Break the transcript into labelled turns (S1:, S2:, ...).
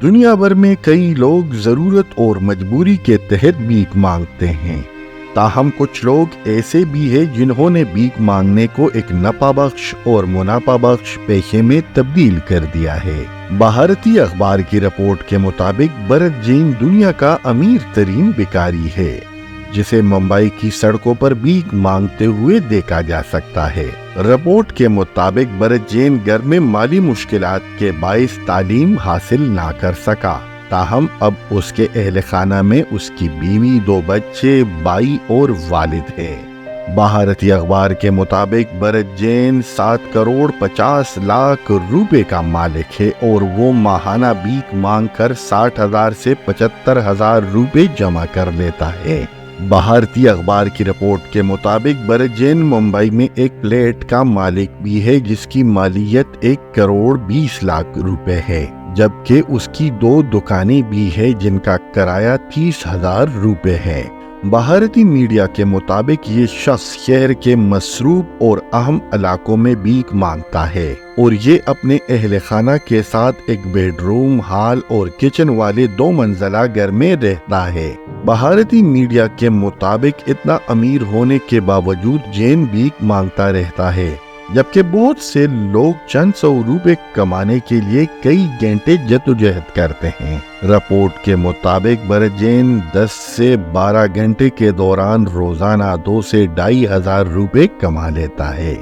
S1: دنیا بھر میں کئی لوگ ضرورت اور مجبوری کے تحت بھیک مانگتے ہیں، تاہم کچھ لوگ ایسے بھی ہیں جنہوں نے بھیک مانگنے کو ایک نفع بخش اور منافع بخش پیشے میں تبدیل کر دیا ہے۔ بھارتی اخبار کی رپورٹ کے مطابق بھرت جین دنیا کا امیر ترین بھکاری ہے، جسے ممبئی کی سڑکوں پر بھیک مانگتے ہوئے دیکھا جا سکتا ہے۔ رپورٹ کے مطابق بھرت جین گھر میں مالی مشکلات کے باعث تعلیم حاصل نہ کر سکا، تاہم اب اس کے اہل خانہ میں اس کی بیوی، 2 بچے، بھائی اور والد ہے۔ بھارتی اخبار کے مطابق بھرت جین 7 کروڑ 50 لاکھ روپے کا مالک ہے اور وہ ماہانہ بھیک مانگ کر 60,000 سے 75,000 روپے جمع کر لیتا ہے۔ بھارتی اخبار کی رپورٹ کے مطابق بھرت جین ممبئی میں ایک فلیٹ کا مالک بھی ہے جس کی مالیت 1 کروڑ 20 لاکھ روپے ہے، جبکہ اس کی 2 دکانیں بھی ہیں جن کا کرایہ 30,000 روپے ہے۔ بھارتی میڈیا کے مطابق یہ شخص شہر کے مصروف اور اہم علاقوں میں بھیک مانگتا ہے اور یہ اپنے اہل خانہ کے ساتھ ایک بیڈ روم، ہال اور کچن والے 2 منزلہ گھر میں رہتا ہے۔ بھارتی میڈیا کے مطابق اتنا امیر ہونے کے باوجود جین بھیک مانگتا رہتا ہے، جبکہ بہت سے لوگ چند 100 روپے کمانے کے لیے کئی گھنٹے جدوجہد کرتے ہیں۔ رپورٹ کے مطابق بھرت جین 10 سے 12 گھنٹے کے دوران روزانہ 2 سے 2,500 روپے کما لیتا ہے۔